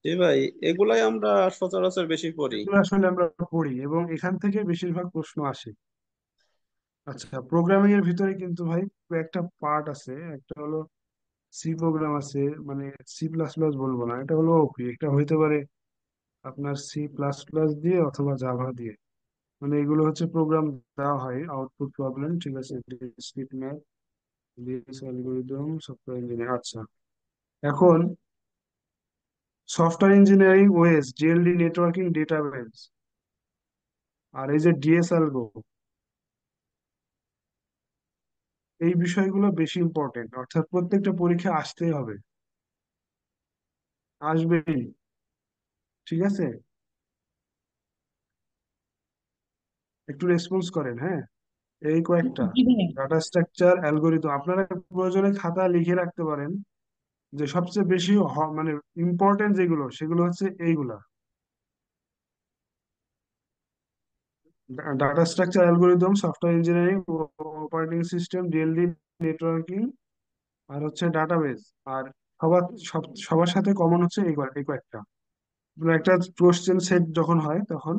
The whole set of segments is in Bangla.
জি ভাই, এগুলাই আমরা সচরাচর বেশি করি। এগুলো আসলে আমরা পড়ি এবং এখান থেকে বেশিরভাগ প্রশ্ন আসে। আচ্ছা, প্রোগ্রামিং এর ভিতরে কিন্তু ভাই একটা পার্ট আছে, একটা হলো সি প্রোগ্রাম আছে, মানে সি প্লাস প্লাস বলবো না, এটা হলো ওপি, এটা হইতে পারে আপনার সি প্লাস প্লাস দিয়ে অথবা জাভা দিয়ে। মানে এগুলো হচ্ছে প্রোগ্রাম দেওয়া হয়, আউটপুট প্রবলেম, ঠিক আছে, discrete math, DS algorithm, software engineer. আচ্ছা, এখন software engineering OS, GLD, networking, database, আর এই যে ডিএস অ্যালগো, এই বিষয়গুলো বেশি ইম্পর্টেন্ট, অর্থাৎ প্রত্যেকটা পরীক্ষা আসতেই হবে, আসবেই। ঠিক আছে, একটু রেসপন্স করেন, হ্যাঁ। এই কয়েকটা জি ভাইয়া। ডাটা স্ট্রাকচার, অ্যালগোরিদম আপনারা প্রয়োজনে খাতা লিখে রাখতে পারেন, যে সবচেয়ে বেশি মানে ইম্পর্টেন্ট যেগুলো সেগুলো হচ্ছে এইগুলা: data structure, algorithm, software engineering, operating system, DLD, networking, আর হচ্ছে ডাটাবেজ। আর সবার সবার সাথে কমন হচ্ছে এই কয়েকটা। একটা কোশ্চেন সেট যখন হয় তখন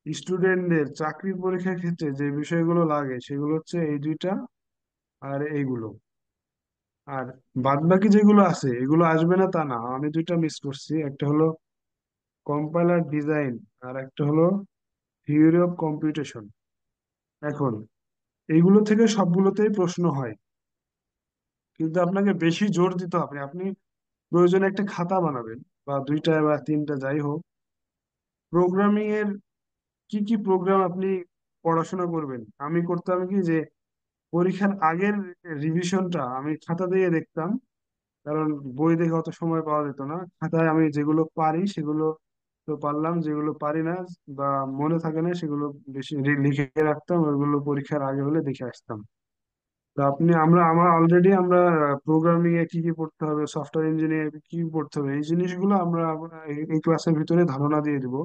স্টুডেন্টদের চাকরির পরীক্ষার ক্ষেত্রে যে বিষয়গুলো লাগে সেগুলো হচ্ছে এই দুইটা আর এইগুলো। আর বাদ বাকি যেগুলো আছে এগুলো আসবে না তা না, আমি দুইটা মিস করছি, একটা হলো কম্পাইলার ডিজাইন, আর একটা হলো থিওরি অফ কম্পিউটেশন। এখন এইগুলো থেকে সবগুলোতেই প্রশ্ন হয়, কিন্তু আপনাকে বেশি জোর দিতে হবে। আপনি প্রয়োজনে একটা খাতা বানাবেন, বা দুইটা বা তিনটা, যাই হোক, প্রোগ্রামিং এর কি কি প্রোগ্রাম আপনি পড়াশোনা করবেন। আমি করতাম কি, যে পরীক্ষার আগের রিভিশনটা আমি খাতা দিয়ে দেখতাম, কারণ বই দেখে অত সময় পাওয়া যেত না। খাতায় আমি যেগুলো পারি সেগুলো তো পারলাম, যেগুলো পারি না বা মনে থাকে না সেগুলো বেশি লিখে রাখতাম, ওইগুলো পরীক্ষার আগে হলে দেখে আসতাম। তো আমার অলরেডি আমরা প্রোগ্রামিং এ কি কি পড়তে হবে, সফটওয়্যার ইঞ্জিনিয়ার কি কি পড়তে হবে, এই জিনিসগুলো আমরা এই ক্লাসের ভিতরে ধারণা দিয়ে দিব।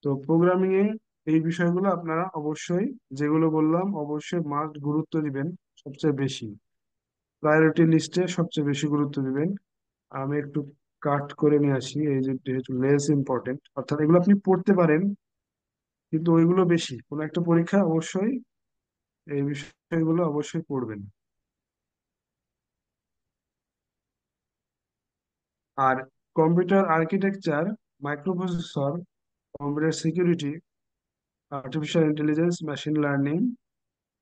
তো প্রোগ্রামিং এ এই বিষয়গুলো আপনারা অবশ্যই, যেগুলো বললাম, অবশ্যই মাস্ট গুরুত্ব দিবেন, সবচেয়ে বেশি প্রায়োরিটি লিস্টে সবচেয়ে বেশি গুরুত্ব দিবেন। আমি একটু কাট করে নিয়ে আসি, এই যে যেহেতু লেস ইম্পর্টেন্ট, অর্থাৎ এগুলো আপনি পড়তে পারেন কিন্তু ওইগুলো বেশি, কোনো একটা পরীক্ষা অবশ্যই এই বিষয়গুলো অবশ্যই পড়বেন। আর computer architecture, microprocessor, computer security, artificial intelligence, machine learning,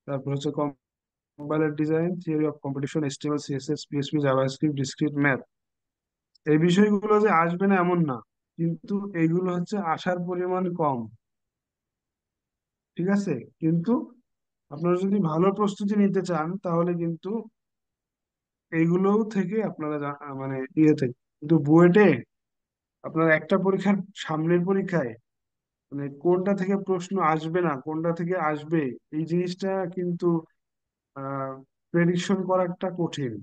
তারপর হচ্ছে compiler design, theory of competition, HTML, CSS, PHP, JavaScript, discrete math, এই বিষয়গুলো যে আসবে না এমন না, কিন্তু এইগুলো হচ্ছে আসার পরিমাণ কম। ঠিক আছে, কিন্তু আপনারা যদি ভালো প্রস্তুতি নিতে চান তাহলে কিন্তু এইগুলো থেকে আপনারা মানে ইয়ে থেকে, কিন্তু বুয়েটে আপনার একটা পরীক্ষার সামনের পরীক্ষায় মানে কোনটা থেকে প্রশ্ন আসবে না কোনটা থেকে আসবে, এই জিনিসটা কিন্তু আহ প্রেডিকশন করাটা কঠিন।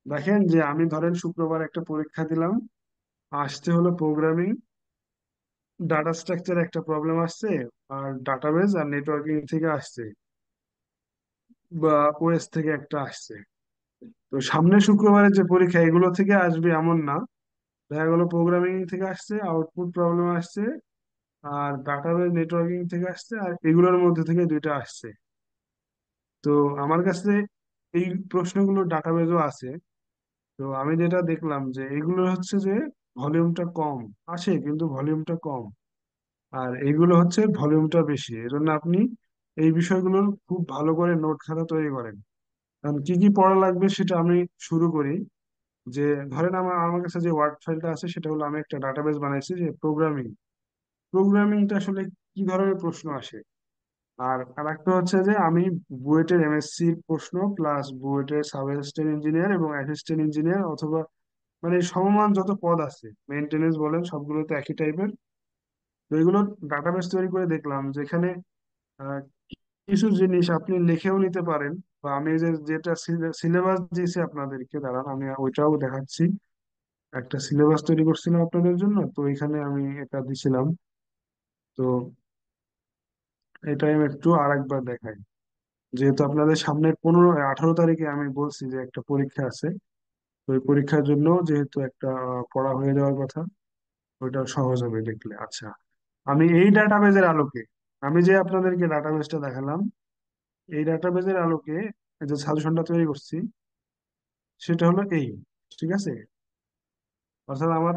দেখেন যে আমি ধরেন শুক্রবার একটা পরীক্ষা দিলাম, আসতে হলো প্রোগ্রামিং, ডাটা স্ট্রাকচার একটা প্রবলেম আসছে, আর ডাটাবেজ আর নেটওয়ার্কিং থেকে আসছে, বা ওএস থেকে একটা আসছে। তো সামনের শুক্রবারের যে পরীক্ষা এগুলো থেকে আসবে এমন না, দেখা গেলো প্রোগ্রামিং থেকে আসছে, আউটপুট প্রবলেম আসছে, আর ডাটাবেজ নেটওয়ার্কিং থেকে আসছে, আর এগুলোর মধ্যে থেকে দুইটা আসছে। তো আমার কাছে এই প্রশ্নগুলো ডাটাবেজও আছে। তো আমি যেটা দেখলাম যে এগুলো হচ্ছে যে ভলিউমটা কম আসে, কিন্তু ভলিউমটা কম, আর এইগুলো হচ্ছে ভলিউমটা বেশি। এজন্য আপনি এই বিষয়গুলোর খুব ভালো করে নোট খাতা তৈরি করেন। কারণ কি কি পড়া লাগবে সেটা আমি শুরু করি। যে ধরেন আমার আমার কাছে যে ওয়ার্ড ফাইলটা আছে সেটা হলো, আমি একটা ডাটাবেস বানাইছি যে প্রোগ্রামিংটা আসলে কি ধরনের প্রশ্ন আসে। আর আরেকটা হচ্ছে যে আমি বুয়েটের এমএসসি প্রশ্ন প্লাস বুয়েটের সাব অ্যাসিস্ট্যান্ট ইঞ্জিনিয়ার এবং অ্যাসিস্ট্যান্ট ইঞ্জিনিয়ার, অথবা মানে সমমান যত পদ আছে, মেনটেনেন্স বলেন, সবগুলো তো একই টাইপের। তো এগুলো ডাটাবেস তৈরি করে দেখলাম যেখানে আহ, কিছু জিনিস আপনি লিখেও নিতে পারেন, বা আমি যে যেটা সিলেবাস দিয়েছি আপনাদেরকে, দাঁড়ান আমি ওইটাও দেখাচ্ছি। একটা সিলেবাস তৈরি করছিলাম আপনাদের জন্য, তো এখানে আমি এটা দিছিলাম। তো এটা আমি একটু আরেকবার দেখাই, যেহেতু আপনাদের সামনে 18 তারিখে আমি বলছি যে একটা পরীক্ষা আছে। তো এই পরীক্ষার জন্য যেহেতু একটা পড়া হয়ে যাওয়ার কথা, ওইটা সহজ হবে দেখলে। আচ্ছা, আমি এই ডাটাবেজের আলোকে, আমি যে আপনাদেরকে ডাটাবেজটা দেখালাম, এই ডাটাবেজের আলোকে এই যে সাজেশনটা তৈরি করছি, সেটা হলো এই, ঠিক আছে? অর্থাৎ আমার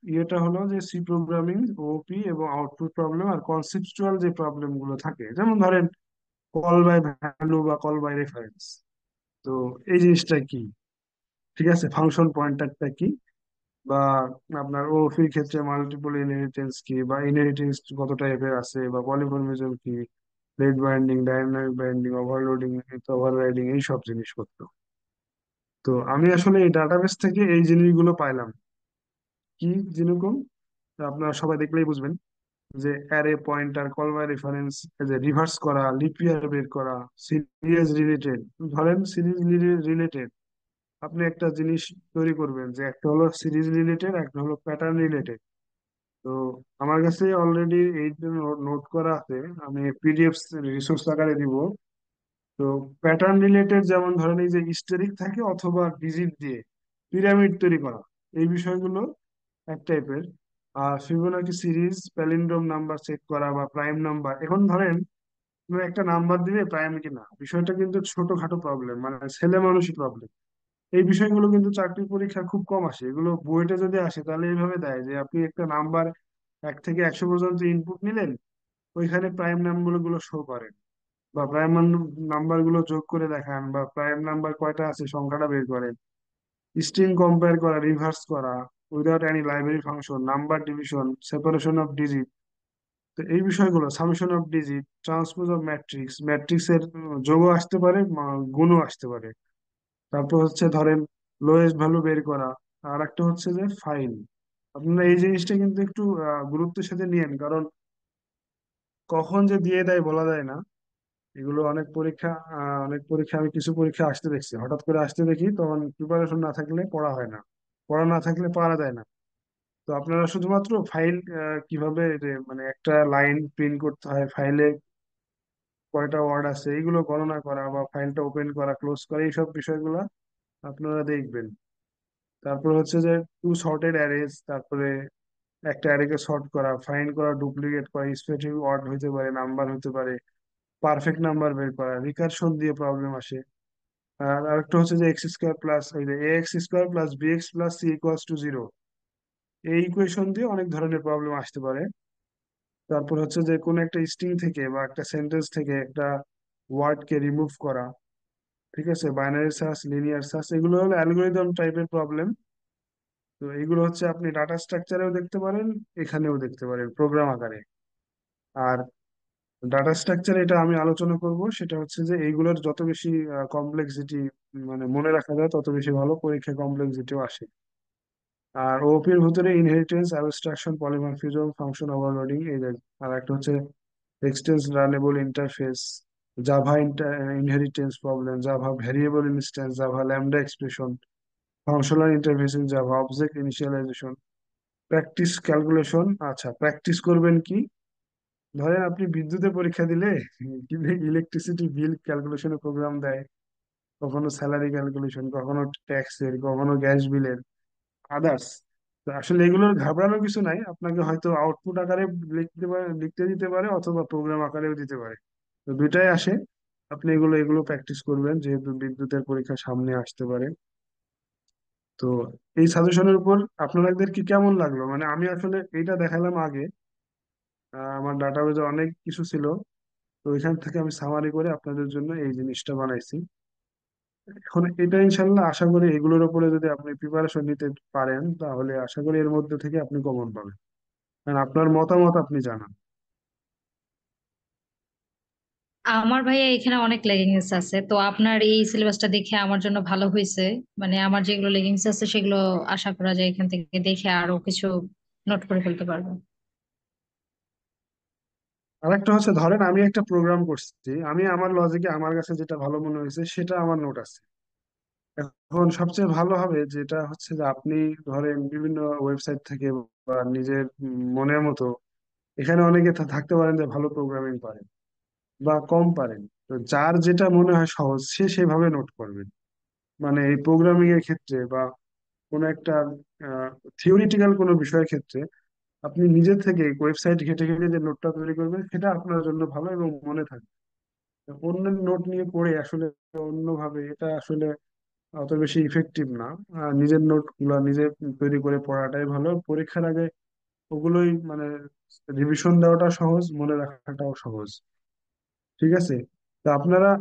ইয়েটা হলো যে সি প্রোগ্রামিং, ওপি এবং আউটপুট প্রবলেম আর কনসেপচুয়াল যে প্রবলেম গুলো থাকে, যেমন ধরেন কল বাই ভ্যালু বা কল বাই রেফারেন্স। তো এই জিনিসটা কি, ঠিক আছে, ফাংশন পয়েন্টারটা কি, বা আপনার ওপির ক্ষেত্রে মাল্টিপল ইনহেরিটেন্স কি, বা ইনহেরিটেন্স কত টাইপের আছে, বা পলিমরফিজম কি, rate binding, dynamic binding, overloading, overriding, এইসব জিনিসপত্র। তো আমি আসলে এই ডাটাবেস থেকে এই জিনিসগুলো পাইলাম। কি যেরকম, আপনারা সবাই দেখলেই বুঝবেন, যে array pointer, call by reference, যে রিভার্স করা, লিপ ইয়ার বের করা, সিরিজ রিলেটেড। ধরেন সিরিজ রিলেটেড, আপনি একটা জিনিস তৈরি করবেন, যে একটা হলো সিরিজ রিলেটেড, একটা হলো প্যাটার্ন রিলেটেড। তো আমার কাছে অলরেডি এই নোট করা আছে, আমি পিডিএফ রিসোর্স আকারে দিব। তো প্যাটার্ন রিলেটেড যেমন ধরেন এই যে হিস্টেরিক থাকে অথবা ডিজিট দিয়ে পিরামিড তৈরি করা, এই বিষয়গুলো এক টাইপের। আর Fibonacci series, palindrome number check করা বা প্রাইম নাম্বার। এখন ধরেন তুমি একটা নাম্বার দিবে প্রাইম কিনা, বিষয়টা কিন্তু ছোটখাটো প্রবলেম, মানে ছেলে মানুষই প্রবলেম। এই বিষয়গুলো কিন্তু চাকরির পরীক্ষা খুব কম আসে, এগুলো বুয়েটে যদি আসে তাহলে এইভাবে দেয় যে আপনি একটা নাম্বার 1 থেকে 100 পর্যন্ত ইনপুট নিলেন, ওইখানে প্রাইম নাম্বার গুলো শো করেন, বা প্রাইম নাম্বার গুলো যোগ করে দেখান, বা প্রাইম নাম্বার কয়টা আছে সংখ্যাটা বের করেন। স্ট্রিং কম্পেয়ার করা, রিভার্স করা without any library function, number division, separation of digit. তো এই বিষয়গুলো, summation of digit, transpose of matrix, ম্যাট্রিক্সের যোগও আসতে পারে, গুণও আসতে পারে। তারপর হচ্ছে ধরেন লোয়েস্ট ভ্যালু বের করা। আর একটা হচ্ছে যে ফাইল। আপনারা এই জিনিসটা কিন্তু একটু গুরুত্বের সাথে নিয়েন, কারণ কখন যে দিয়ে দেয় বলা যায় না। এগুলো অনেক পরীক্ষা, আমি কিছু পরীক্ষা আসতে দেখছি, হঠাৎ করে আসতে দেখি, তখন প্রিপারেশন না থাকলে পড়া হয় না, পড়া না থাকলে পারা যায় না। তো আপনারা শুধুমাত্র ফাইল কিভাবে মানে একটা লাইন প্রিন্ট করতে হয়, ফাইলে কয়টা ওয়ার্ড আছে, এইগুলো গণনা করা, বা ফাইলটা ওপেন করা, ক্লোজ করা, এইসব বিষয়গুলো আপনারা দেখবেন। তারপর হচ্ছে যে টু সর্টেড অ্যারেজ, তারপরে একটা অ্যারেকে সর্ট করা, ফাইন্ড করা, ডুপ্লিকেট করা, স্পেসিফিক ওয়ার্ড হইতে পারে, নাম্বার হইতে পারে, পারফেক্ট নাম্বার বের করা, রিকারশন দিয়ে প্রবলেম আসে। আর আরেকটা হচ্ছে যে এক্স স্কোয়ার প্লাস ওই যে a x square plus b x plus c equals to zero, এই ইকুয়েশন দিয়ে অনেক ধরনের প্রবলেম আসতে পারে। তারপর হচ্ছে যে কোনো একটা স্ট্রিং থেকে বা একটা সেন্টেন্স থেকে একটা ওয়ার্ডকে রিমুভ করা, ঠিক আছে, বাইনারি সার্চ, লিনিয়ার সার্চ, এগুলো হলো অ্যালগোরিদম টাইপের প্রবলেম। তো এগুলো হচ্ছে আপনি ডাটা স্ট্রাকচারেও দেখতে পারেন, এখানেও দেখতে পারেন প্রোগ্রাম আকারে। আর ডাটা স্ট্রাকচার এটা আমি আলোচনা করব, সেটা হচ্ছে যে এইগুলোর যত বেশি কমপ্লেক্সিটি মানে মনে রাখা যায় তত বেশি ভালো, পরীক্ষায় কমপ্লেক্সিটিও আসে। আর ওপির ভিতরে inheritance, abstraction, polymorphism, function overloading, এই যে। আর একটা হচ্ছে extends runnable interface, Java inheritance problem, Java variable instance, Java lambda expression, functional interfacing, Java object initialization, practice calculation. আচ্ছা, প্র্যাকটিস করবেন কি, ধরেন আপনি বিদ্যুতের পরীক্ষা দিলে ইলেকট্রিসিটি বিল ক্যালকুলেশনের প্রোগ্রাম দেয়, কখনো স্যালারি ক্যালকুলেশন, কখনো ট্যাক্সের, কখনো গ্যাস বিলের, আদার্স। আসলে এগুলোর ঘাবড়ানোর কিছু নাই, আপনাকে হয়তো আউটপুট আকারে লিখতে দিতে পারে, অথবা প্রোগ্রাম আকারেও দিতে পারে। তো দুইটাই আসে। আপনি এগুলো প্র্যাকটিস করবেন, যেহেতু বিদ্যুতের পরীক্ষা সামনে আসতে পারে। তো এই সাজেশনের উপর আপনাদের কি কেমন লাগলো? মানে আমি আসলে এইটা দেখালাম আগে, আমার ডাটাবেজে অনেক কিছু ছিল, তো ওইখান থেকে আমি সামারি করে আপনাদের জন্য এই জিনিসটা বানাইছি। এখন এটা ইনশাল্লাহ আশা করি এগুলোর উপরে যদি আপনি প্রিপারেশন নিতে পারেন, তাহলে আশা করি এর মধ্যে থেকে আপনি কমন পাবেন। কারণ আপনার মতামত আপনি জানান। আমার ভাইয়া এখানে অনেক লেগিংস আছে, তো আপনার এই সিলেবাসটা দেখে আমার জন্য ভালো হয়েছে। মানে আমার যেগুলো লেগিংস আছে সেগুলো আশা করা যায় এখান থেকে দেখে আরো কিছু নোট করে ফেলতে পারবো। আরেকটা হচ্ছে ধরেন আমি একটা প্রোগ্রাম করছি, আমি আমার লজিকে আমার কাছে যেটা ভালো মনে হয়েছে সেটা আমার নোট আছে। এখন সবচেয়ে ভালো হবে যেটা হচ্ছে যে আপনি ধরেন বিভিন্ন ওয়েবসাইট থেকে বা নিজের মনের মতো, এখানে অনেকে থাকতে পারেন যে ভালো প্রোগ্রামিং পারেন বা কম পারেন। তো যার যেটা মনে হয় সহজ সে সেভাবে নোট করবেন। মানে এই প্রোগ্রামিং এর ক্ষেত্রে বা কোনো একটা থিওরিটিক্যাল কোনো বিষয়ের ক্ষেত্রে আপনি নিজে থেকে ওয়েবসাইট ঘেটে ঘেটে যে নোটটা তৈরি করবেন সেটা আপনার জন্য ভালো এবং মনে থাকবে। অন্যের নোট নিয়ে পড়ে আসলে অন্যভাবে এটা আসলে অত বেশি ইফেক্টিভ না। নিজের নোট গুলা নিজে তৈরি করে পড়াটাই ভালো। পরীক্ষার আগে ওগুলোই মানে রিভিশন দেওয়াটা সহজ, মনে রাখাটাও সহজ। ঠিক আছে? তো আপনারা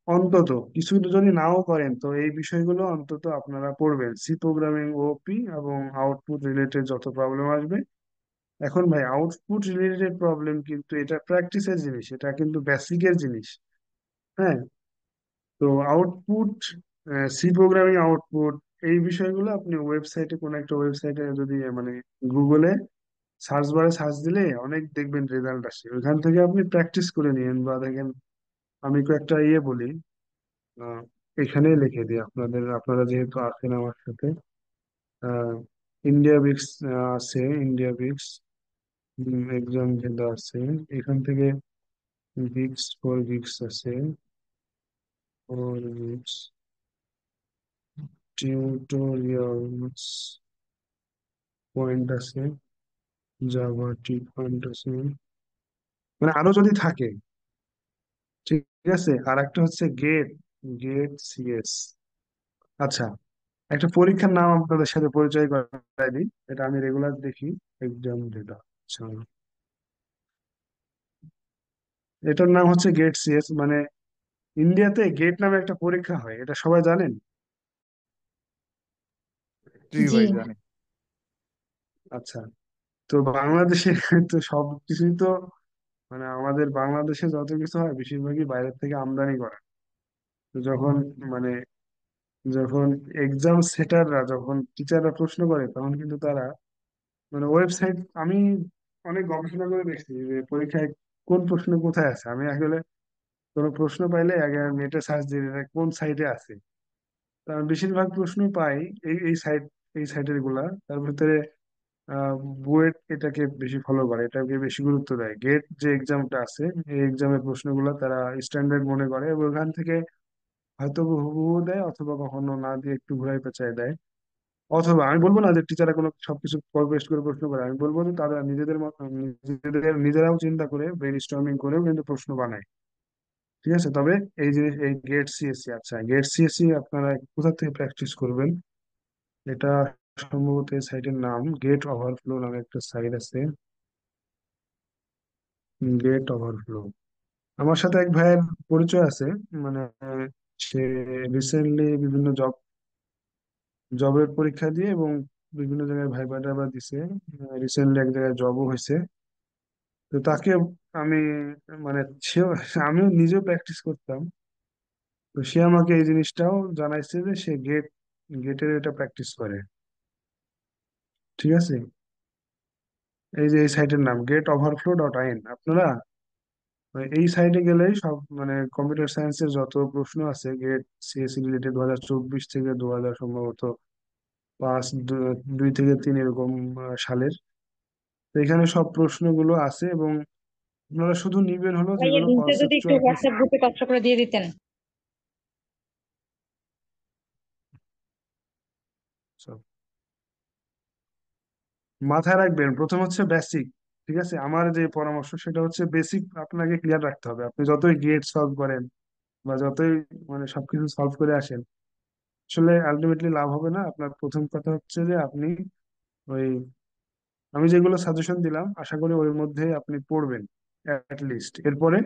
অন্তত কিছু যদি নাও করেন তো এই বিষয়গুলো অন্তত আপনারা পড়বেন, সি প্রোগ্রামিং, ওপি এবং আউটপুট রিলেটেড যত প্রবলেম আসবে। এখন ভাই আউটপুট রিলেটেড প্রবলেম কিন্তু এটা প্র্যাকটিসের জিনিস, এটা কিন্তু বেসিকের জিনিস। হ্যাঁ, তো আউটপুট, সি প্রোগ্রামিং আউটপুট, এই বিষয়গুলো আপনি ওয়েবসাইটে, কোনো একটা ওয়েবসাইটে যদি মানে গুগলে সার্চ বারে সার্চ দিলে অনেক দেখবেন রেজাল্ট আসে, ওইখান থেকে আপনি প্র্যাকটিস করে নিন। বা দেখেন আমি কয়েকটা বলি, আহ, এখানে লিখে দিই আপনাদের, আপনারা যেহেতু আছেন আমার সাথে। আহ, ইন্ডিয়া বিক্স আছে, ইন্ডিয়া বিক্স এক্সাম যেটা আছে এখান থেকে, বিক্স ফর বিক্স আছে, ফর বিক্স টিউটোরিয়ালস পয়েন্ট আছে, জাভা টি পয়েন্ট আছে, মানে আরো যদি থাকে। ঠিক আছে, আর একটা হচ্ছে গেট, গেট সিএস। আচ্ছা, একটা পরীক্ষার নাম আপনাদের সাথে পরিচয় করাই দিই, এটা আমি রেগুলার দেখি, এক্সাম ডেটা। আচ্ছা, এটার নাম হচ্ছে গেট সিএস। মানে ইন্ডিয়াতে গেট নামে একটা পরীক্ষা হয়, এটা সবাই জানেন? জি জি। ভাই জানি। আচ্ছা, তো বাংলাদেশে তো সবকিছুই তো মানে আমাদের বাংলাদেশে যত কিছু হয় বেশিরভাগই বাইরের থেকে আমদানি করা। তো যখন মানে যখন এক্সাম সেটাররা, যখন টিচাররা প্রশ্ন করে তখন কিন্তু তারা মানে ওয়েবসাইট, আমি অনেক গবেষণা করে দেখছি যে পরীক্ষায় কোন প্রশ্ন কোথায় আছে। আমি আসলে কোনো প্রশ্ন পাইলে আগে নেটে সার্চ দিয়ে দিই, এটা কোন সাইটে আছে। তো আমি বেশিরভাগ প্রশ্ন পাই এই এই সাইট, এই সাইটের গুলা। তার ভিতরে আহ বুয়েট এটাকে বেশি ফলো করে, এটাকে বেশি গুরুত্ব দেয়। গেট যে এক্সামটা আছে এই এক্সামের প্রশ্নগুলো তারা স্ট্যান্ডার্ড মনে করে এবং ওখান থেকে হয়তো হুবহু দেয়, অথবা কখনো না দিয়ে একটু ঘুরাই পেঁচায় দেয়। অথবা আমি বলবো না যে টিচাররা কোনো সবকিছু কপি পেস্ট করে প্রশ্ন করে, আমি বলবো যে তারা নিজেদের নিজেরাও চিন্তা করে ব্রেন স্টর্মিং করেও কিন্তু প্রশ্ন বানায়। ঠিক আছে, তবে এই জিনিস, এই গেট সিএসসি, আচ্ছা গেট সিএসসি আপনারা কোথা থেকে প্র্যাকটিস করবেন? এটা সম্ভবত এই সাইটের নাম গেট ওভারফ্লো নামে একটা সাইট আছে। গেট ওভারফ্লো, আমার সাথে এক ভাইয়ের পরিচয় আছে। মানে সে রিসেন্টলি বিভিন্ন জবের পরীক্ষা দিয়ে এবং বিভিন্ন জায়গায় ভাইবা টাইবা দিছে। রিসেন্টলি এক জায়গায় জবও হয়েছে। তো তাকে আমি মানে সেও, আমিও নিজেও প্র্যাকটিস করতাম। তো সে আমাকে এই জিনিসটাও জানাইছে যে সে গেটের এটা প্র্যাকটিস করে। ঠিক আছে, এই যে এই সাইটের নাম getoverflow.in। আপনারা এই সাইটে গেলেই সব মানে কম্পিউটার সায়েন্সের যত প্রশ্ন আছে গেট সিএসসি রিলেটেড 2024 থেকে 2000 সম্ভবত 2 থেকে 3 এরকম সালের, তো এখানে সব প্রশ্নগুলো আছে। এবং আপনারা শুধু নিবেন হলো ভাইয়া যেগুলো লিঙ্কটা যদি একটু কনসেপচুয়াল প্রশ্ন। হোয়াটসঅ্যাপ গ্রুপে কষ্ট করে দিয়ে দিতেন। সব মাথায় রাখবেন, প্রথম হচ্ছে বেসিক। ঠিক আছে, আমার যে পরামর্শ সেটা হচ্ছে বেসিক আপনাকে ক্লিয়ার রাখতে হবে। আপনি যতই গেট সলভ করেন বা যতই মানে সবকিছু সলভ করে আসেন, আসলে আলটিমেটলি লাভ হবে না। আপনার প্রথম কথা হচ্ছে যে আপনি ওই আমি যেগুলো সাজেশন দিলাম আশা করি ওর মধ্যে আপনি পড়বেন লিস্ট। এরপরে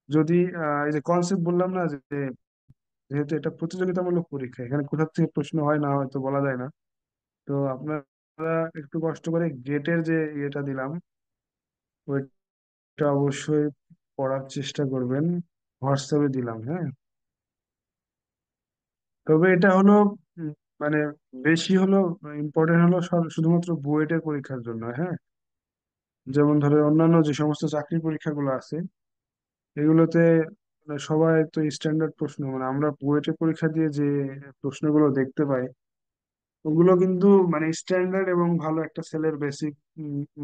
যদি এই যে কনসেপ্ট বললাম না যে যেহেতু এটা প্রতিযোগিতামূলক পরীক্ষা, এখানে কোথা থেকে প্রশ্ন হয় না হয় তো বলা যায় না। তো আপনারা একটু কষ্ট করে গেটের যে ইয়েটা দিলাম ওইটা অবশ্যই পড়ার চেষ্টা করবেন। হোয়াটসঅ্যাপে দিলাম, হ্যাঁ। তবে এটা হলো উম, মানে বেশি হলো ইম্পর্টেন্ট হলো শুধুমাত্র বুয়েটের পরীক্ষার জন্য, হ্যাঁ। যেমন ধরো অন্যান্য যে সমস্ত চাকরি পরীক্ষাগুলো আছে এগুলোতে মানে সবাই তো স্ট্যান্ডার্ড প্রশ্ন, মানে আমরা বুয়েটের পরীক্ষা দিয়ে যে প্রশ্নগুলো দেখতে পাই ওগুলো কিন্তু মানে স্ট্যান্ডার্ড এবং ভালো একটা সেলের বেসিক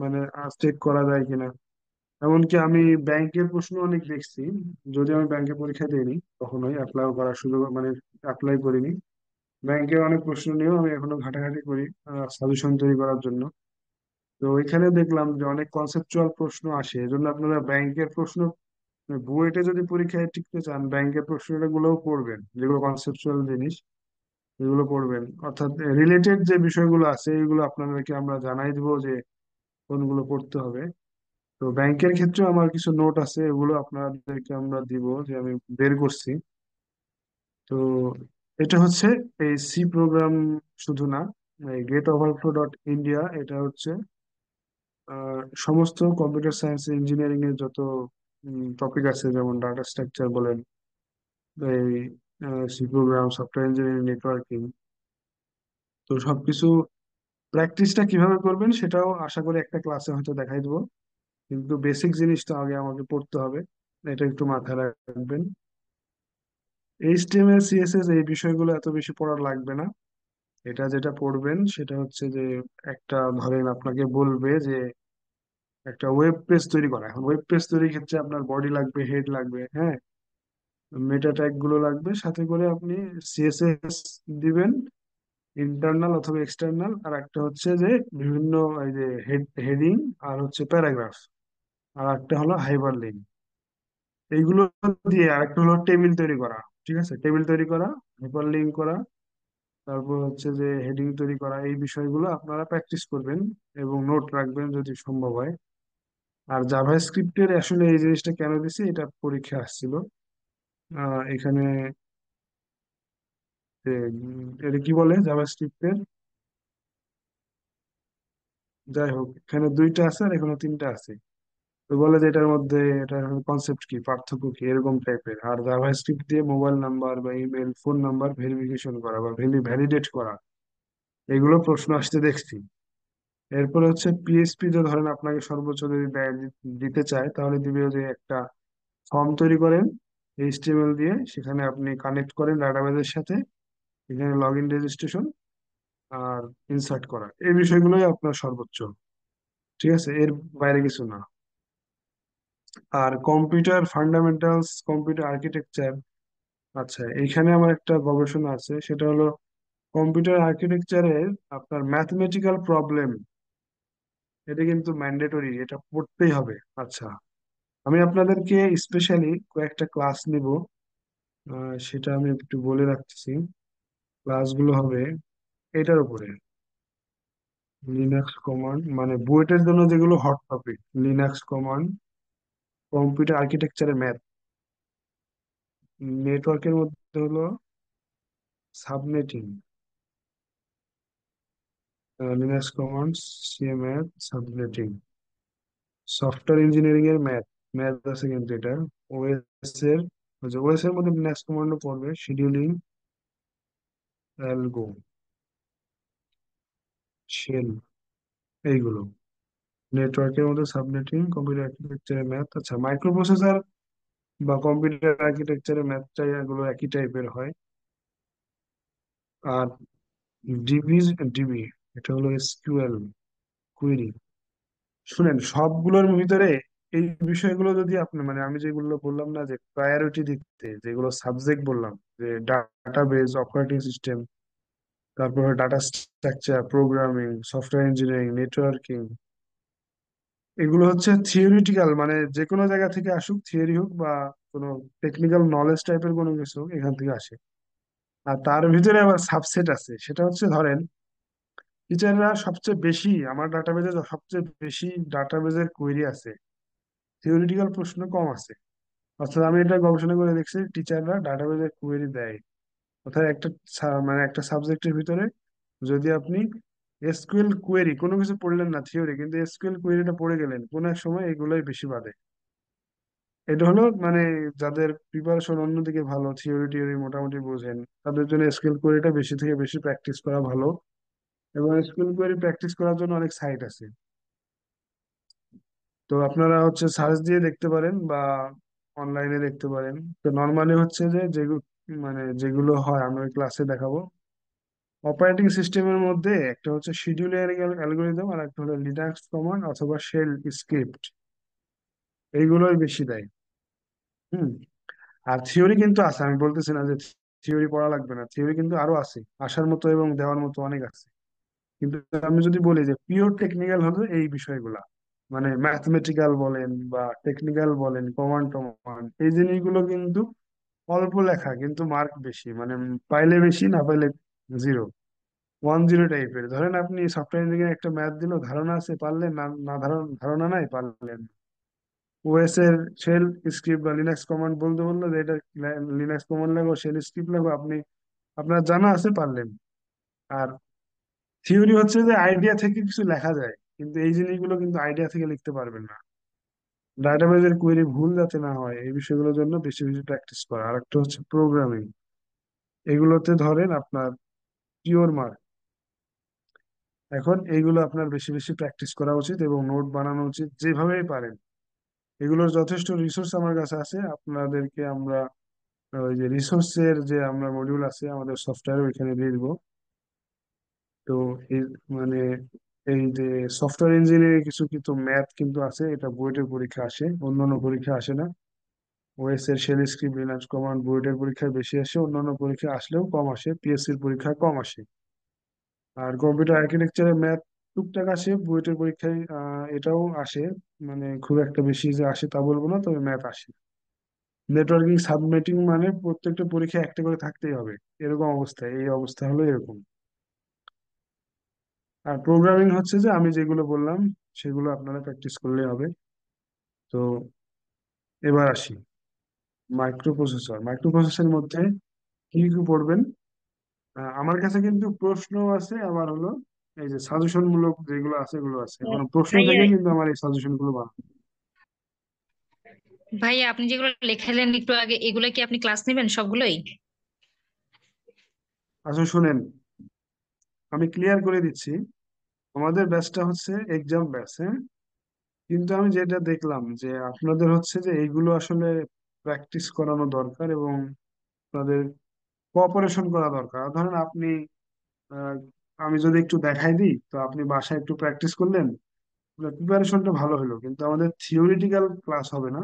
মানে চেক করা যায় কিনা। এমনকি আমি ব্যাংকের প্রশ্ন অনেক দেখছি, যদি আমি ব্যাংকের পরীক্ষা দিইনি কখনোই, অ্যাপ্লাই করার সুযোগ মানে অ্যাপ্লাই করিনি। ব্যাংকের অনেক প্রশ্ন নিয়েও আমি এখনো ঘাটাঘাটি করি সাজেশন তৈরি করার জন্য। তো ওইখানে দেখলাম যে অনেক কনসেপচুয়াল প্রশ্ন আসে, এজন্য আপনারা ব্যাংকের প্রশ্ন বুয়েটে যদি পরীক্ষায় টিকতে চান ব্যাংকের প্রশ্নগুলোও পড়বেন, যেগুলো কনসেপচুয়াল জিনিস এগুলো পড়বেন। অর্থাৎ রিলেটেড যে বিষয়গুলো আছে এগুলো আপনাদেরকে আমরা জানাই দিব যে কোনগুলো পড়তে হবে। তো ব্যাংকের ক্ষেত্রে আমার কিছু নোট আছে, এগুলো আপনাদেরকে আমরা দিব, যে আমি বের করছি। তো এটা হচ্ছে এই সি প্রোগ্রাম শুধু না, এই গেট ওভারফ্লো ডট ইন্ডিয়া, এটা হচ্ছে সমস্ত কম্পিউটার সায়েন্স ইঞ্জিনিয়ারিং এর যত টপিক আছে, যেমন ডাটা স্ট্রাকচার বলেন, এই C program, software engineering, networking. তো সবকিছু প্র্যাকটিসটা কিভাবে করবেন সেটাও আশা করি একটা ক্লাসে হয়তো দেখাই দেবো, কিন্তু বেসিক জিনিসটা আগে আমাকে পড়তে হবে, এটা একটু মাথায় রাখবেন। এইচটিএমএল সিএসএস এই বিষয়গুলো এত বেশি পড়া লাগবে না। এটা যেটা পড়বেন সেটা হচ্ছে যে, একটা ধরেন আপনাকে বলবে যে একটা ওয়েব পেজ তৈরি করা, এখন ওয়েব পেজ তৈরির ক্ষেত্রে আপনার বডি লাগবে, হেড লাগবে, হ্যাঁ, মেটা ট্যাগ গুলো লাগবে, সাথে করে আপনি সিএসএস দিবেন, ইন্টারনাল অথবা এক্সটার্নাল, আর একটা হচ্ছে যে বিভিন্ন এই যে হেডিং, আর হচ্ছে প্যারাগ্রাফ, আর একটা হলো হাইপার লিঙ্ক। এইগুলো দিয়ে আরেকটা হলো টেবিল তৈরি করা। ঠিক আছে, টেবিল তৈরি করা, হাইপার লিঙ্ক করা, তারপর হচ্ছে যে হেডিং তৈরি করা, এই বিষয়গুলো আপনারা প্র্যাকটিস করবেন এবং নোট রাখবেন যদি সম্ভব হয়। আর জাভাস্ক্রিপ্টের আসলে এই জিনিসটা কেন দিছি, এটা পরীক্ষা আসছিল এখানে, এটা কি বলে জাভাস্ক্রিপ্টের, যাই হোক এখানে দুইটা আছে আর এখানে তিনটা আছে। তো বলে যে এটার মধ্যে এটার কনসেপ্ট কি, পার্থক্য কি, এরকম টাইপের। আর জাভাস্ক্রিপ্ট দিয়ে মোবাইল নাম্বার বা ইমেল, ফোন নাম্বার ভেরিফিকেশন করা বা ভ্যালিডেট করা, এগুলো প্রশ্ন আসতে দেখছি। এরপরে হচ্ছে পিএসপি, যে ধরেন আপনাকে সর্বোচ্চ যদি দিতে চায় তাহলে দিবে যে একটা ফর্ম তৈরি করেন এইচটিএমএল দিয়ে, সেখানে আপনি কানেক্ট করেন ডাটাবেজের সাথে, এখানে লগ ইন, রেজিস্ট্রেশন আর ইনসার্ট করা, এই বিষয়গুলোই আপনার সর্বোচ্চ। ঠিক আছে, এর বাইরে কিছু না। আর কম্পিউটার ফান্ডামেন্টালস, কম্পিউটার আর্কিটেকচার, আচ্ছা এইখানে আমার একটা গবেষণা আছে, সেটা হলো কম্পিউটার আর্কিটেকচারের আপনার ম্যাথমেটিক্যাল প্রবলেম, এটা কিন্তু ম্যান্ডেটরি, এটা পড়তেই হবে। আচ্ছা, আমি আপনাদেরকে স্পেশালি কয়েকটা ক্লাস নিব, সেটা আমি একটু বলে রাখতেছি। ক্লাসগুলো হবে এটার উপরে, লিনাক্স কমান্ড, মানে বুয়েটের জন্য যেগুলো hot topic, Linux command, computer আর্কিটেকচারের ম্যাথ, নেটওয়ার্কের মধ্যে হলো subnetting, Linux command, CMA, subnetting, software engineering এর ম্যাথ, ম্যাথ আছে কিন্তু এটা, ওএস এর, ওএস এর মধ্যে লিনাক্স কমান্ডও পড়বে, শিডিউলিং, অ্যালগো, শেল, এইগুলো। নেটওয়ার্কের মধ্যে সাবনেটিং, কম্পিউটার আর্কিটেকচারের ম্যাথ, আচ্ছা মাইক্রো প্রসেসর বা কম্পিউটার আর্কিটেকচারের ম্যাথটাই এগুলো একই টাইপের হয়। আর ডিবি, ডিবি এটা হলো এসকিউএল কুয়েরি। শুনেন, সবগুলোর ভিতরে এই বিষয়গুলো যদি আপনি, মানে আমি যেগুলো বললাম না যে প্রায়োরিটি দিতে, যেগুলো সাবজেক্ট বললাম, যে ডাটাবেজ, অপারেটিং সিস্টেম, তারপরে data structure, programming, software engineering, networking, এগুলো হচ্ছে থিওরিটিক্যাল, মানে যে কোনো জায়গা থেকে আসুক, থিওরি হোক বা কোনো টেকনিক্যাল নলেজ টাইপের কোনো কিছু হোক, এখান থেকে আসে। আর তার ভিতরে আবার সাবসেট আছে, সেটা হচ্ছে ধরেন টিচাররা সবচেয়ে বেশি, আমার ডাটাবেজে সবচেয়ে বেশি ডাটাবেজের কোয়েরি আছে, থিওরিটিক্যাল প্রশ্ন কম আছে। অর্থাৎ আমি এটা গবেষণা করে দেখছি, টিচাররা ডাটাবেজের কোয়েরি দেয়। অর্থাৎ একটা মানে একটা সাবজেক্টের ভিতরে যদি আপনি এসকিউএল কোয়েরি, কোনো কিছু পড়লেন না থিওরি, কিন্তু এসকিউএল কোয়েরিটা পড়ে গেলেন, কোনো এক সময় এগুলোই বেশি বাদে। এটা হলো মানে যাদের প্রিপারেশন অন্যদিকে ভালো, থিওরি টিওরি মোটামুটি বোঝেন, তাদের জন্য এসকিউএল কোয়েরিটা বেশি থেকে বেশি প্র্যাকটিস করা ভালো। এবং এসকিউএল কোয়েরি প্র্যাকটিস করার জন্য অনেক সাইট আছে, তো আপনারা হচ্ছে সার্চ দিয়ে দেখতে পারেন বা অনলাইনে দেখতে পারেন। তো নর্মালি হচ্ছে যে যেগুলো, মানে যেগুলো হয় আমি ওই ক্লাসে দেখাবো। অপারেটিং সিস্টেমের মধ্যে একটা হচ্ছে শিডিউলার অ্যালগোরিদম, আর একটা হলো লিনাক্স কমান্ড অথবা শেল স্ক্রিপ্ট, এইগুলোই বেশি দেয়। হুম। আর থিওরি কিন্তু আছে, আমি বলতেছি না যে থিওরি পড়া লাগবে না, থিওরি কিন্তু আরো আছে আসার মতো এবং দেওয়ার মতো অনেক আছে। কিন্তু আমি যদি বলি যে পিওর টেকনিক্যাল হলো এই বিষয়গুলা, মানে ম্যাথমেটিক্যাল বলেন বা টেকনিক্যাল বলেন, কমান্ড টমান্ড, এই জিনিসগুলো কিন্তু অল্প লেখা কিন্তু মার্ক বেশি, মানে পাইলে বেশি না পাইলে জিরো, 1-0 টাইপের। ধরেন আপনি সফটওয়্যার ইঞ্জিনিয়ারিং একটা ম্যাথ দিল, ধারণা আছে পারলেন, না না ধারণা নাই পারলেন। ওএস এর শেল স্ক্রিপ্ট বা লিনাক্স কমান্ড বলতে বললো যে এটা লিনাক্স কমান্ড লাগো, শেল স্ক্রিপ্ট লাগো, আপনি আপনার জানা আছে পারলেন। আর থিওরি হচ্ছে যে আইডিয়া থেকে কিছু লেখা যায়, কিন্তু এই জিনিসগুলো কিন্তু আইডিয়া থেকে লিখতে পারবেন না। ডাটাবেজের কোয়েরি ভুল যাতে না হয় এই বিষয়গুলোর জন্য বেশি বেশি প্র্যাকটিস করা। আর একটা হচ্ছে প্রোগ্রামিং, এগুলোতে ধরেন আপনার পিওর মার্ক। এখন এইগুলো আপনার বেশি বেশি প্র্যাকটিস করা উচিত এবং নোট বানানো উচিত যেভাবেই পারেন। এগুলোর যথেষ্ট রিসোর্স আমার কাছে আছে, আপনাদেরকে আমরা ওই যে রিসোর্সের যে আমরা মডিউল আছে আমাদের সফটওয়্যার ওইখানে দিয়ে দিব। তো এই মানে এই যে সফটওয়্যার ইঞ্জিনিয়ারিং কিছু কিন্তু ম্যাথ কিন্তু আছে, এটা বুয়েটের পরীক্ষা আসে, অন্যান্য পরীক্ষা আসে না। ওএস এর শেল স্ক্রিপ্ট লিনাক্স কমান্ড বুয়েটের পরীক্ষায় বেশি আসে, অন্যান্য পরীক্ষা আসলেও কম আসে, পিএসসির পরীক্ষায় কম আসে। আর কম্পিউটার আর্কিটেকচারের ম্যাথ টুকটাক আসে বুয়েটের পরীক্ষায়, এটাও আসে, মানে খুব একটা বেশি যে আসে তা বলবো না, তবে ম্যাথ আসে। নেটওয়ার্কিং সাবনেটিং মানে প্রত্যেকটা পরীক্ষা একটা করে থাকতেই হবে, এরকম অবস্থা, এই অবস্থা হলো এরকম। আর প্রোগ্রামিং হচ্ছে যে আমি যেগুলো বললাম সেগুলো আপনারা প্র্যাকটিস করলেই হবে। তো এবার আসি মাইক্রো প্রসেসর মধ্যে কি কি পড়বেন। আমার কাছে কিন্তু প্রশ্ন আছে, আবার হলো এই যে সাজেশন মূলক যেগুলো আছে এগুলো আছে, এখন প্রশ্ন ভাইয়া থেকে কিন্তু আমার এই সাজেশন গুলো বানানো। ভাইয়া আপনি যেগুলো লেখালেন একটু আগে, এগুলো কি আপনি ক্লাস নেবেন সবগুলোই? আচ্ছা শুনেন, আমি ক্লিয়ার করে দিচ্ছি, আমাদের ব্যাচটা হচ্ছে এক্সাম ব্যাচ, হ্যাঁ। কিন্তু আমি যেটা দেখলাম যে আপনাদের হচ্ছে যে এইগুলো আসলে প্র্যাকটিস করানো দরকার এবং আপনাদের কোঅপারেশন করা দরকার। ধরেন আপনি আহ, আমি যদি একটু দেখাই দিই তো আপনি বাসায় একটু প্র্যাকটিস করলেন, প্রিপারেশনটা ভালো হলো, কিন্তু আমাদের থিওরিটিক্যাল ক্লাস হবে না।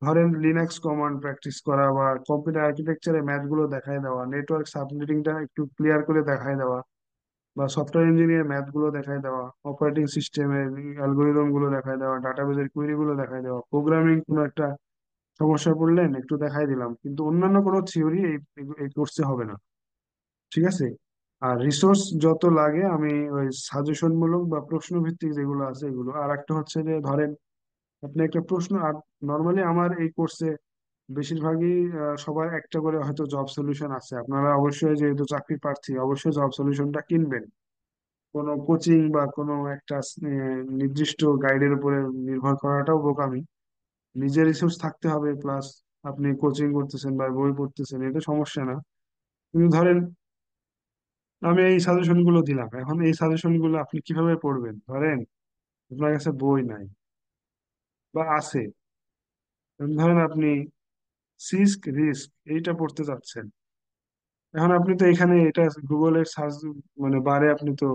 ধরেন লিনাক্স কমান্ড প্র্যাকটিস করা বা কম্পিউটার আর্কিটেকচারে ম্যাথ গুলো দেখায় দেওয়া, নেটওয়ার্ক সাবনেটিংটা একটু ক্লিয়ার করে দেখায় দেওয়া, বা সফটওয়্যার ইঞ্জিনিয়ার ম্যাথ গুলো দেখায় দেওয়া, অপারেটিং সিস্টেমের অ্যালগোরিদম গুলো দেখায় দেওয়া, ডাটাবেজের কোয়েরি গুলো দেখায় দেওয়া, প্রোগ্রামিং কোনো একটা সমস্যা পড়লেন একটু দেখাই দিলাম, কিন্তু অন্যান্য কোনো থিওরি এই এই কোর্সে হবে না। ঠিক আছে। আর রিসোর্স যত লাগে আমি ওই সাজেশন মূলক বা প্রশ্ন ভিত্তিক যেগুলো আছে এগুলো। আর একটা হচ্ছে যে ধরেন আপনি একটা প্রশ্ন, আর নর্মালি আমার এই কোর্সে বেশিরভাগই সবার একটা করে হয়তো জব সলিউশন আছে, আপনারা অবশ্যই যেহেতু চাকরি প্রার্থী অবশ্যই জব সলিউশনটা কিনবেন। কোনো কোচিং বা কোনো একটা নির্দিষ্ট গাইডের উপরে নির্ভর করাটাও বোকামি। নিজের রিসোর্স থাকতে হবে, প্লাস আপনি কোচিং করতেছেন বা বই পড়তেছেন এটা সমস্যা না। কিন্তু ধরেন আমি এই সাজেশন গুলো দিলাম, এখন এই সাজেশন গুলো আপনি কিভাবে পড়বেন? ধরেন আপনার কাছে বই নাই বা আছে, ধরেন আপনি সিস্ক রিস্ক এইটা পড়তে চাচ্ছেন, এখন আপনি তো এখানে এটা গুগলের সার্চ মানে বারে আপনি তো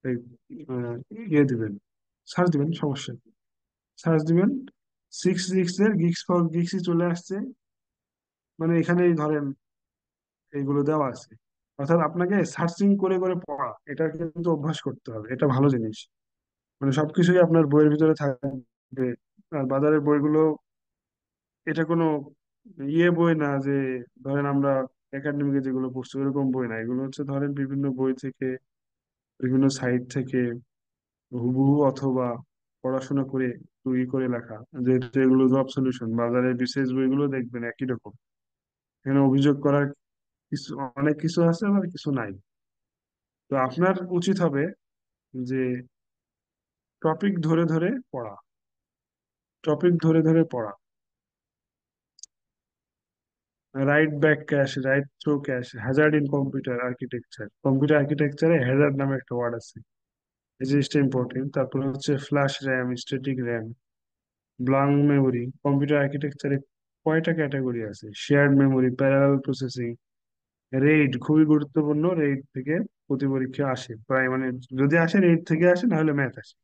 এই, আহ, ইয়ে দিবেন, সার্চ দিবেন, সমস্যা নেই। সার্চ দিবেন, সিক্স সিক্স এর গিক্স ফর গিক্সই চলে আসছে, মানে এখানেই ধরেন এইগুলো দেওয়া আছে। অর্থাৎ আপনাকে সার্চিং করে করে পড়া, এটা কিন্তু অভ্যাস করতে হবে, এটা ভালো জিনিস। মানে সবকিছুই আপনার বইয়ের ভিতরে থাকবে। আর বাজারের বইগুলো এটা কোনো বই না যে ধরেন আমরা একাডেমিকে যেগুলো পড়ছি এরকম বই না, এগুলো হচ্ছে ধরেন বিভিন্ন বই থেকে, বিভিন্ন সাইট থেকে হুবহু অথবা পড়াশোনা করে তৈরি করে লেখা। যেহেতু এগুলো জব সলিউশন, বাজারে বিশেষ বইগুলো দেখবেন একই রকম, এখানে অভিযোগ করার কিছু অনেক কিছু আছে আবার কিছু নাই। তো আপনার উচিত হবে যে টপিক ধরে ধরে পড়া, টপিক ধরে ধরে পড়া। Write back cache, write through cache, hazard in computer আর্কিটেকচারে হ্যাজার্ড নামে একটা ওয়ার্ড আছে, এই জিনিসটা ইম্পর্টেন্ট। তারপর হচ্ছে flash RAM, static RAM, blank memory. Computer আর্কিটেকচারে কয়টা ক্যাটাগরি আছে? Shared memory, parallel processing, RAID খুবই গুরুত্বপূর্ণ, রেইড থেকে প্রতি পরীক্ষা আসে প্রায়, মানে যদি আসে রেইড থেকে আসে, না হলে ম্যাথ আসে,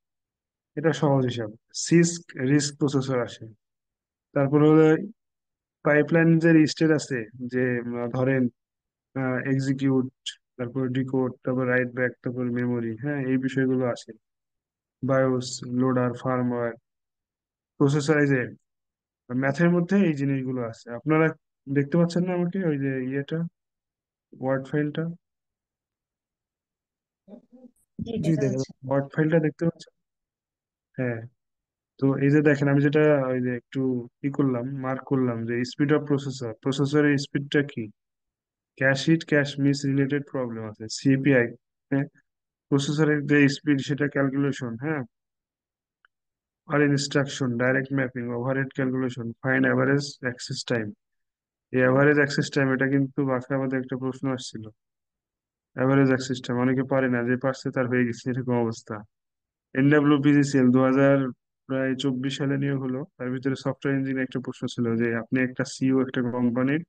এটা সহজ হিসাব। সিস্ক রিস্ক প্রসেসর আসে। তারপর হলো পাইপলাইন যে স্টেট আছে, যে ধরেন এক্সিকিউট, তারপর ডিকোড, তারপর রাইট ব্যাক, তারপর মেমোরি, হ্যাঁ এই বিষয়গুলো আসে। বায়োস, লোডার, ফার্মওয়্যার, প্রসেসর, এই যে ম্যাথের মধ্যে এই জিনিসগুলো আছে। আপনারা দেখতে পাচ্ছেন না আমাকে ওই যে ইয়েটা, ওয়ার্ড ফাইলটা? জি দেখা যাচ্ছে। ওয়ার্ড ফাইলটা দেখতে পাচ্ছেন? হ্যাঁ। তো এই যে দেখেন, আমি যেটা ওই যে একটু কি করলাম, মার্ক করলাম যে স্পিড অফ প্রসেসর, প্রসেসরের স্পিডটা কি, cache hit, cache miss related problem আছে, সিপিআই, হ্যাঁ, প্রসেসরের যে স্পিড সেটা ক্যালকুলেশন, হ্যাঁ, আর instruction, direct mapping, overhead calculation, find average access time. এই অ্যাভারেজ অ্যাক্সেস টাইম এটা কিন্তু বাসায় আমাদের একটা প্রশ্ন আসছিল। অ্যাভারেজ অ্যাক্সেস টাইম অনেকে পারে না, যে পারছে তার হয়ে গেছে এরকম অবস্থা। এনডাব্লিউপিজিসিএল 2024 সালে নিয়োগ হলো, তার ভিতরে সফটওয়্যার ইঞ্জিনিয়ার একটা প্রশ্ন ছিল যে আপনি একটা সিইও একটা কোম্পানির,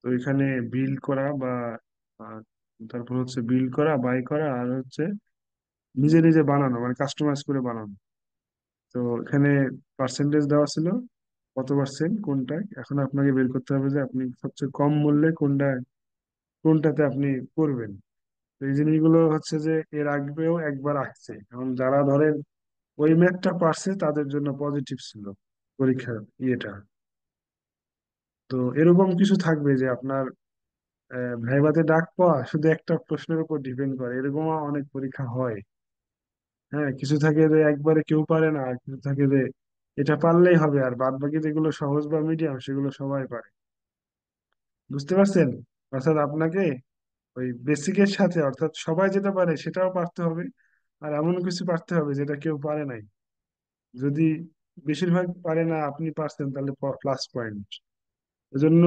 তো এখানে বিল্ড করা বা আহ, তারপর হচ্ছে বিল্ড করা, বাই করা, আর হচ্ছে নিজে নিজে বানানো মানে কাস্টমাইজ করে বানানো। তো এখানে পার্সেন্টেজ দেওয়া ছিল, কত পার্সেন্ট কোনটায়। এখন আপনাকে বের করতে হবে যে আপনি সবচেয়ে কম মূল্যে কোনটাতে আপনি করবেন। তো এই জিনিসগুলো হচ্ছে যে এর আগেও একবার আসছে, এখন যারা ধরেন ওই ম্যাথটা পারছে তাদের জন্য পজিটিভ ছিল পরীক্ষার ইয়েটা। তো এরকম কিছু থাকবে যে আপনার ভাইভাতে ডাক পাওয়া শুধু একটা প্রশ্নের উপর ডিপেন্ড করে, এরকম অনেক পরীক্ষা হয়। হ্যাঁ, কিছু থাকে যে একবারে কেউ পারে না, আর কিছু থাকে যে এটা পারলেই হবে, আর বাদ বাকি যেগুলো সহজ বা মিডিয়াম সেগুলো সবাই পারে। বুঝতে পারছেন? অর্থাৎ আপনাকে ওই বেসিকের সাথে, অর্থাৎ সবাই যেটা পারে সেটাও পারতে হবে, আর এমন কিছু পারতে হবে যেটা কেউ পারে নাই। যদি বেশিরভাগ পারে না আপনি পারছেন, তাহলে প্লাস পয়েন্ট। এজন্য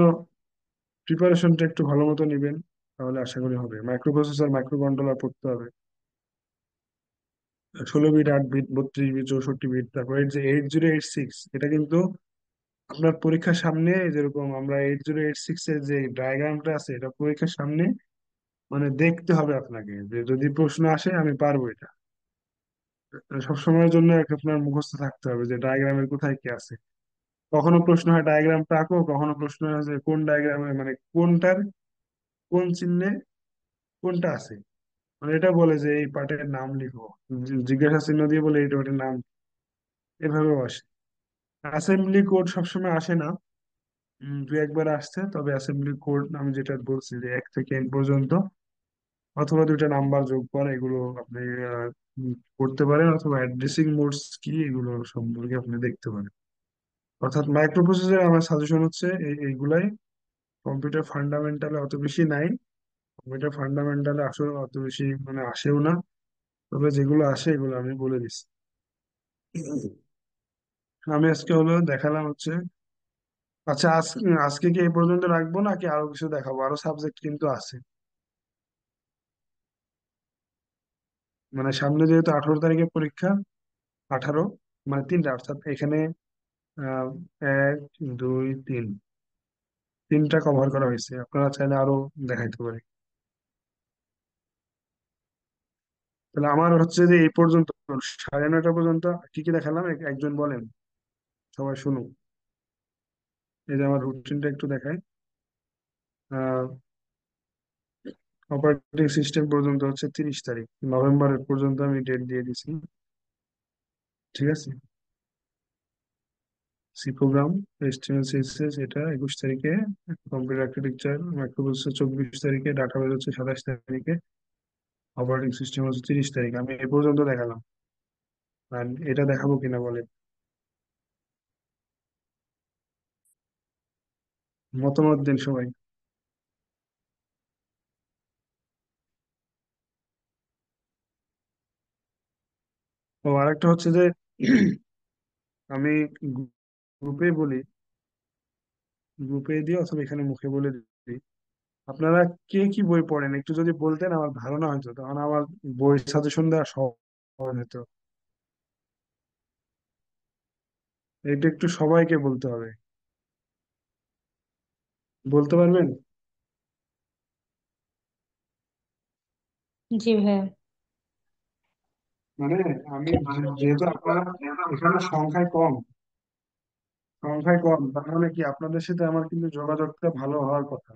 প্রিপারেশনটা একটু ভালো মতো নিবেন, তাহলে আশা করি হবে। মাইক্রো প্রসেসর, মাইক্রো কন্ট্রোলার পড়তে হবে, 16 বিট, 8 বিট, 32 বিট, 64 বিট। তারপর এর যে 8086, এটা কিন্তু আপনার পরীক্ষার সামনে, যেরকম আমরা 8086 এর যে ডায়াগ্রামটা আছে এটা পরীক্ষার সামনে মানে দেখতে হবে আপনাকে, যে যদি প্রশ্ন আসে আমি পারবো এটা। সবসময়ের জন্য আপনার মুখস্থ থাকতে হবে যে ডায়াগ্রামের কোথায় কি আছে। কখনো প্রশ্ন হয় ডায়াগ্রামটা আঁকো, কখনো প্রশ্ন হয় যে কোন ডায়াগ্রামে মানে কোনটার কোন চিহ্নে কোনটা আছে, মানে এটা বলে যে এই পার্টের নাম লিখো, জিজ্ঞাসা চিহ্ন দিয়ে বলে এই পার্টের নাম, এভাবেও আসে। অ্যাসেম্বলি কোড সবসময় আসে না, দু একবার আসছে, তবে অ্যাসেম্বলি কোড আমি যেটা বলছি যে 1 থেকে n পর্যন্ত, অথবা দুইটা নাম্বার যোগ করে এগুলো আপনি করতে পারেন, অথবা অ্যাড্রেসিং মোডস কি এগুলো সম্পর্কে আপনি দেখতে পারেন। অর্থাৎ মাইক্রো প্রসেসর আমার সাজেশন হচ্ছে এইগুলাই। কম্পিউটার ফান্ডামেন্টালে অত বেশি নাই, কম্পিউটার ফান্ডামেন্টালে আসলে অত বেশি মানে আসেও না, তবে যেগুলো আসে এগুলো আমি বলে দিচ্ছি। আমি আজকে হলো দেখালাম হচ্ছে, আচ্ছা আজকে কি এই পর্যন্ত রাখবো নাকি আরো কিছু দেখাবো? আরো সাবজেক্ট কিন্তু আছে, মানে সামনে যেহেতু 18 তারিখে পরীক্ষা, 18 মানে তিনটা, অর্থাৎ এখানে আহ 1 2 3 তিনটা কভার করা হয়েছে, আপনারা চাইলে আরো দেখাইতে পারি। তাহলে আমার হচ্ছে যে এই পর্যন্ত, 9:30 পর্যন্ত কি কি দেখালাম একজন বলেন, সবাই শুনুক। এই যে আমার রুটিনটা একটু দেখাই। আহ অপারেটিং সিস্টেম পর্যন্ত হচ্ছে 30 তারিখ নভেম্বরের পর্যন্ত আমি ডেট দিয়ে দিছি, ঠিক আছে। সি প্রোগ্রাম, এইচটিএমএল, সিএসএস এটা 21 তারিখে, কম্পিউটার আর্কিটেকচার মাইক্রোপ্রসেসর 24 তারিখে, ডাটাবেস হচ্ছে 27 তারিখে, অপারেটিং সিস্টেম হচ্ছে 30 তারিখ। আমি এ পর্যন্ত দেখালাম, আর এটা দেখাবো কিনা বলে, মতামত দিন সবাই। ও আরেকটা হচ্ছে যে আমি গ্রুপে বলি, গ্রুপে দিয়ে অথবা এখানে মুখে বলে দিই, আপনারা কে কি বই পড়েন একটু যদি বলতেন আমার ধারণা হতো, তখন আমার বই সাজেশন দেওয়া সহজ হতো। এটা একটু সবাইকে বলতে হবে, বলতে পারবেন? জি ভাইয়া। মানে আমি যেহেতু আপনারা এখানে সংখ্যায় কম, তার মানে কি আপনাদের সাথে আমার কিন্তু যোগাযোগটা ভালো হওয়ার কথা।